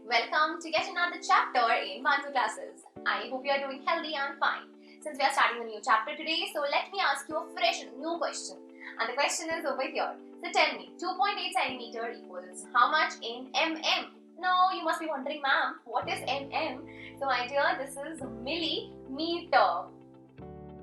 Welcome to yet another chapter in Mantu classes. I hope you are doing healthy and fine. Since we are starting a new chapter today, so let me ask you a fresh new question. And the question is over here. So tell me, 2.8 centimeter equals how much in mm? No, you must be wondering, ma'am, what is mm? So my dear, this is millimeter.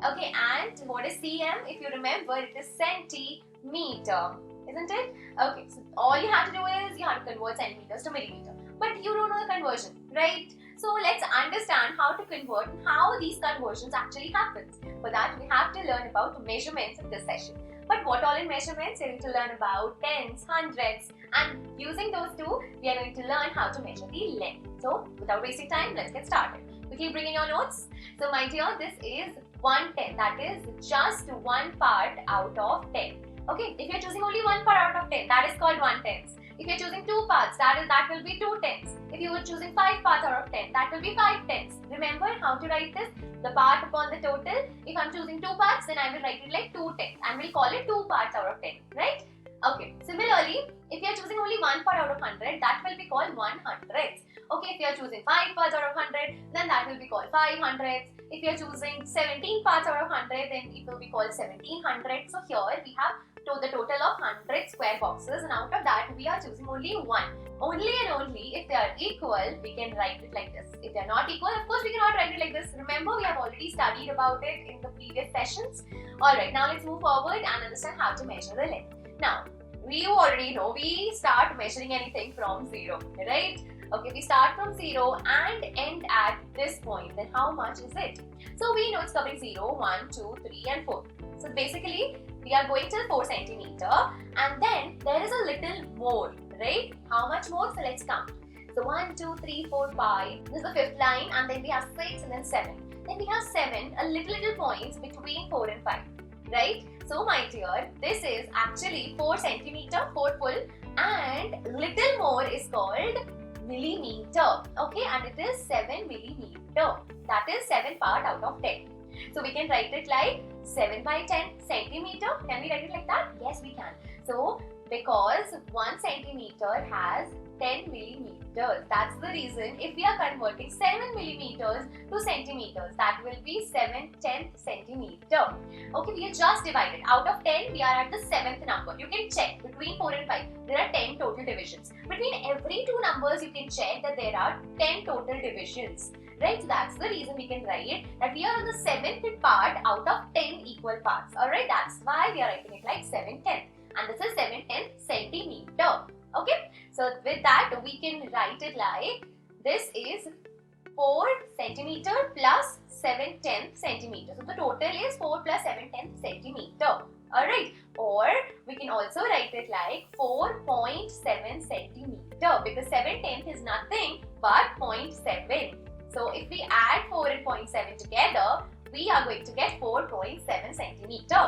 Okay, and what is cm? If you remember, it is centimeter, isn't it? Okay, so all you have to do is you have to convert centimeters to millimeter. But you don't know the conversion, right? So let's understand how to convert and how these conversions actually happen. For that, we have to learn about measurements in this session. But what all in measurements? We're going to learn about tens, hundreds, and using those two, we are going to learn how to measure the length. So without wasting time, let's get started. Quickly bring in your notes. So my dear, this is 1/10. That is just one part out of 10. Okay, if you're choosing only one part out of 10, that is called 1/10. If you're choosing two parts, that will be 2/10. If you were choosing 5 parts out of 10, that will be 5/10. Remember how to write this? The part upon the total. If I'm choosing 2 parts, then I will write it like 2/10 and we'll call it 2 parts out of 10, right? Okay. Similarly, if you're choosing only one part out of 100, that will be called 1/100. Okay, if you're choosing 5 parts out of 100, then that will be called 5/100. If you're choosing 17 parts out of 100, then it will be called 17/100. So here we have the total of 100 square boxes, and out of that we are choosing only one. Only and only if they are equal, we can write it like this. If they are not equal, of course we cannot write it like this. Remember, we have already studied about it in the previous sessions. Alright, now let's move forward and understand how to measure the length. Now, you already know we start measuring anything from 0, right? Okay, we start from 0 and end at this point. Then how much is it? So we know it's covering 0, 1, 2, 3 and 4. So basically, we are going till 4 centimeter and then there is a little more, right? How much more? So let's count. So 1, 2, 3, 4, 5. This is the fifth line and then we have 6 and then 7. Then we have 7, a little points between 4 and 5, right? So my dear, this is actually 4 centimeter, 4 full, and little more is called millimeter. Okay, and it is 7 millimeter. That is 7 part out of 10. So we can write it like 7/10 centimeter. Can we write it like that? Yes, we can. So because 1 centimeter has 10 millimeters. That's the reason if we are converting 7 millimeters to centimeters, that will be 7/10 centimeter. Okay, we are just divided. Out of 10, we are at the 7th number. You can check between 4 and 5. There are 10 total divisions. Between every two numbers, you can check that there are 10 total divisions. Right, so that's the reason we can write that we are on the 7th part out of 10 equal parts. Alright, that's why we are writing it like 7/10. And this is 7/10 centimeter. Okay, so with that we can write it like this is 4 centimeter plus 7/10 centimeter. So the total is 4 plus 7/10 centimeter. Alright, or we can also write it like 4.7 centimeter because 7/10 is nothing but 0.7. So if we add 4 and 0.7 together, we are going to get 4.7 centimeter.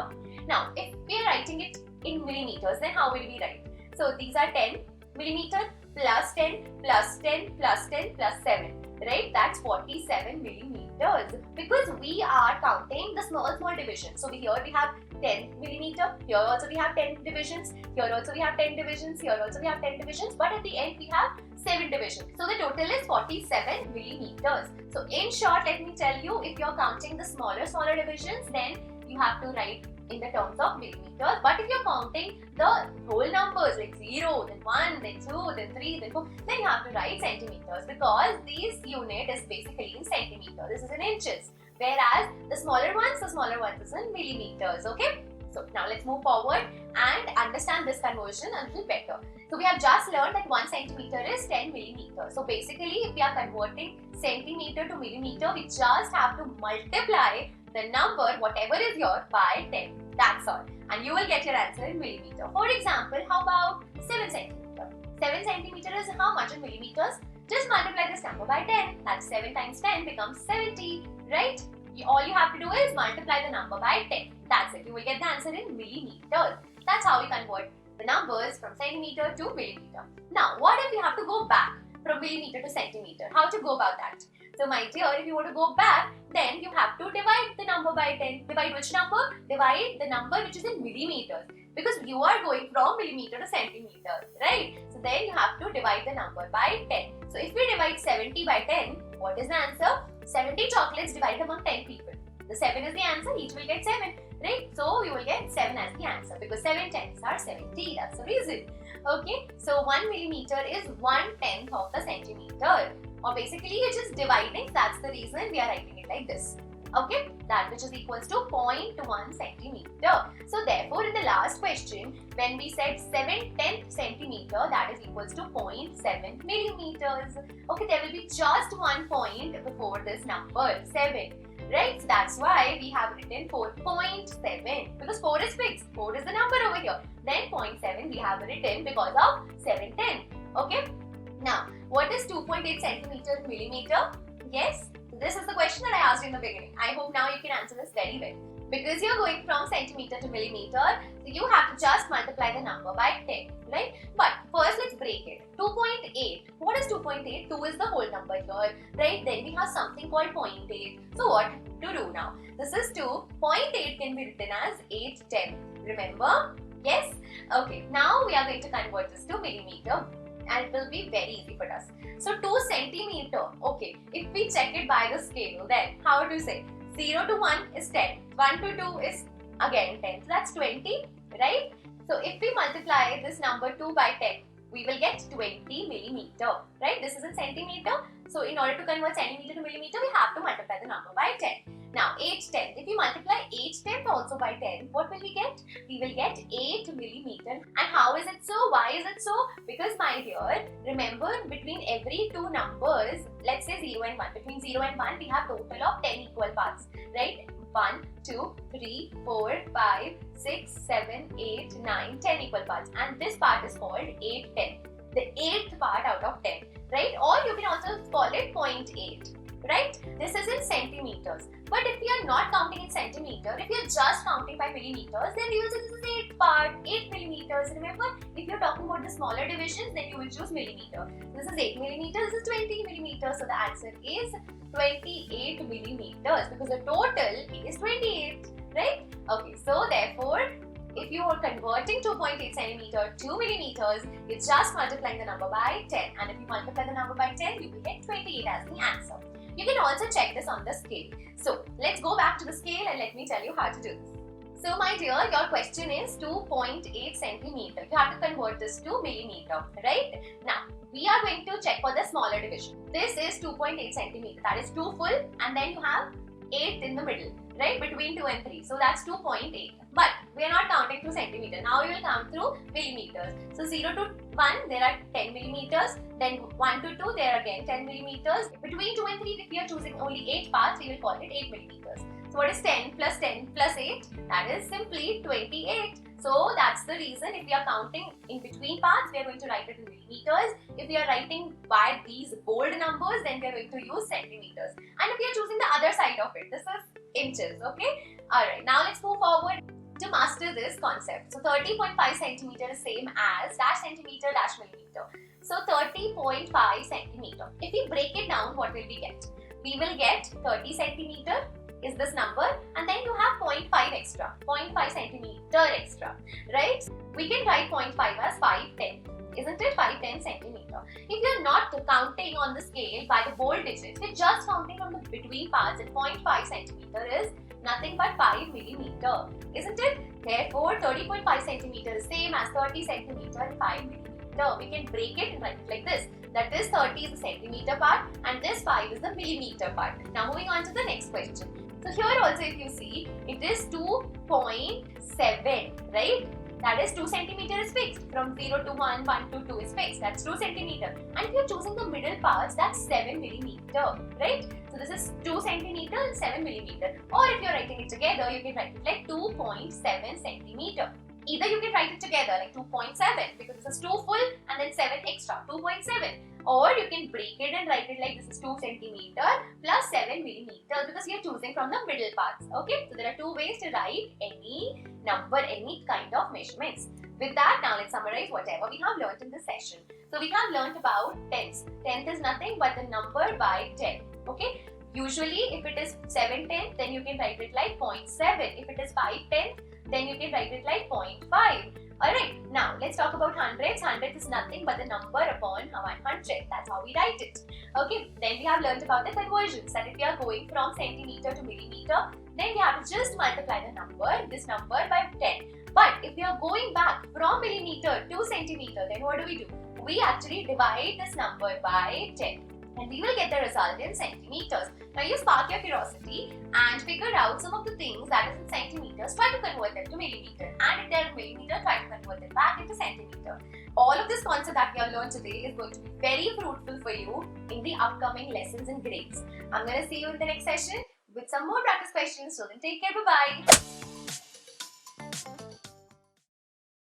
Now, if we are writing it in millimeters, then how will we write? So these are 10 millimeter plus 10 plus 10 plus 10 plus 7, right? That's 47 millimeters because we are counting the small divisions. So here we have 10 millimeter, here also we have 10 divisions, here also we have 10 divisions, here also we have 10 divisions, but at the end we have 7 divisions. So the total is 47 millimeters. So in short, let me tell you, if you're counting the smaller divisions, then you have to write in the terms of millimeters. But if you're counting the whole numbers like 0, then 1, then 2, then 3, then 4, then you have to write centimeters because this unit is basically in centimeter. This is in inches. Whereas the smaller ones is in millimeters. Okay. So now let's move forward and understand this conversion a little better. So we have just learned that 1 centimeter is 10 millimeters. So basically if we are converting centimeter to millimeter, we just have to multiply the number, whatever is here, by 10. That's all. And you will get your answer in millimeter. For example, how about 7 centimeter? 7 centimeter is how much in millimeters? Just multiply this number by 10. That's 7 times 10 becomes 70, right? All you have to do is multiply the number by 10. That's it. You will get the answer in millimeters. That's how we convert the numbers from centimeter to millimeter. Now, what if you have to go back from millimeter to centimeter? How to go about that? So my dear, if you want to go back, then you have to divide the number by 10. Divide which number? Divide the number which is in millimeters. because you are going from millimeter to centimeter, right? So then you have to divide the number by 10. So if we divide 70 by 10, what is the answer? 70 chocolates divided among 10 people. The 7 is the answer, each will get 7, right? So you will get 7 as the answer because 7 tenths are 70, that's the reason. Okay, so 1 millimeter is 1/10 of the centimeter, or basically you're just dividing, that's the reason we are writing it like this. Okay, that which is equals to 0.1 centimeter. So therefore in the last question, when we said 7/10 centimeter, that is equals to 0.7 millimeters. Okay, there will be just 1 point before this number, 7. Right, so that's why we have written 4.7 because 4 is fixed, 4 is the number over here. Then 0.7 we have written because of 7/10. Okay, now what is 2.8 centimeter millimeter? Yes, so this is the question that I asked in the beginning. I hope now you can answer this very well. Because you're going from centimeter to millimeter, so you have to just multiply the number by 10, right? But first let's break it. 2.8. What is 2.8? 2 is the whole number here, right? Then we have something called 0.8. So what to do now? This is 2. 0.8 can be written as 8/10. Remember? Yes? Okay. Now we are going to convert this to millimeter, and it will be very easy for us. So 2 centimeter. Okay. If we check it by the scale, then how to say? 0 to 1 is 10. 1 to 2 is again 10. So that's 20, right? So if we multiply this number 2 by 10, we will get 20 millimeter, right? This is in centimeter. So in order to convert centimeter to millimeter, we have to multiply the number by 10. Now 8/10. If we multiply 8/10 also by 10, what will we get? We will get 8 millimeter. And how is it so? Why is it so? Because my dear, remember between every two numbers, let's say 0 and 1. Between 0 and 1, we have total of 10 equal parts, right? 1, 2, 3, 4, 5, 6, 7, 8, 9, 10 equal parts. And this part is called 8/10. The 8th part out of 10, right? Or you can also call it 0.8, right? This is in centimeters. But if you are not counting in centimeter, if you are just counting by millimeters, then you will say this is 8th part, 8 millimeters. Remember, if you are talking about the smaller divisions, then you will choose millimeter. This is 8 millimeters, this is 20 millimeters. So the answer is 28 millimeters because the total is 28, right? Okay, so therefore, if you are converting 2.8 centimeter to millimeters, it's just multiplying the number by 10. And if you multiply the number by 10, you will get 28 as the answer. You can also check this on the scale. So let's go back to the scale and let me tell you how to do this. So my dear, your question is 2.8 centimeter. You have to convert this to millimeter, right? Now, we are going to check for the smaller division. This is 2.8 centimeter. That is 2 full and then you have 8 in the middle, right? Between 2 and 3. So that's 2.8. But we are not counting through centimeter. Now we will count through millimeters. So 0 to 1, there are 10 millimeters. Then 1 to 2, there are again 10 millimeters. Between 2 and 3, if we are choosing only 8 parts, we will call it 8 millimeters. So what is 10 plus 8? That is simply 28. So that's the reason if we are counting in between parts, we are going to write it in millimeters. If we are writing by these bold numbers, then we are going to use centimeters. And if we are choosing the other side of it, this is inches, okay? Alright, now let's move forward to master this concept. So 30.5 centimeter is same as dash centimeter dash millimeter. So 30.5 centimeter. If we break it down, what will we get? We will get 30 centimeter is this number and then you have 0.5 extra, 0.5 centimeter extra, right? We can write 0.5 as 5/10, isn't it? 5/10 centimeter. If you are not counting on the scale by the bold digits, we're just counting from the between parts and 0.5 centimeter is nothing but 5 millimeter, isn't it? Therefore, 30.5 centimeter is same as 30 centimeter and 5 millimeter. We can break it and write it like this. That is 30 is the centimeter part and this 5 is the millimeter part. Now moving on to the next question. So here also if you see, it is 2.7, right? That is 2 centimeter is fixed. From 0 to 1, 1 to 2 is fixed. That's 2 centimeter. And if you're choosing the middle parts, that's 7 millimeter, right? So this is 2 centimeter and 7 millimeter. Or if you're writing it together, you can write it like 2.7 centimeter. Either you can write it together like 2.7 because this is 2 full and then 7 extra, 2.7. Or you can break it and write it like this is 2 centimeter plus 7 millimeter because you're choosing from the middle parts. Okay, so there are two ways to write any number, any kind of measurements. With that, now let's summarize whatever we have learned in this session. So we have learned about tenths. Tenth is nothing but the number by 10. Okay, usually if it is 7/10, then you can write it like 0.7. If it is 5/10, then you can write it like 0.5. Alright, now let's talk about hundreds. Hundreds is nothing but the number upon 100. That's how we write it. Okay, then we have learned about the conversions, that if we are going from centimeter to millimeter, then we have to just multiply this number by 10. But if we are going back from millimeter to centimeter, then what do? We actually divide this number by 10 and we will get the result in centimeters. Now you spark your curiosity and figure out some of the things that is in centimeters, try to convert them to millimeter, and if they are in millimeter, try to convert them back into centimeter. All of this concept that we have learned today is going to be very fruitful for you in the upcoming lessons and grades. I'm going to see you in the next session with some more practice questions. So then take care, bye-bye.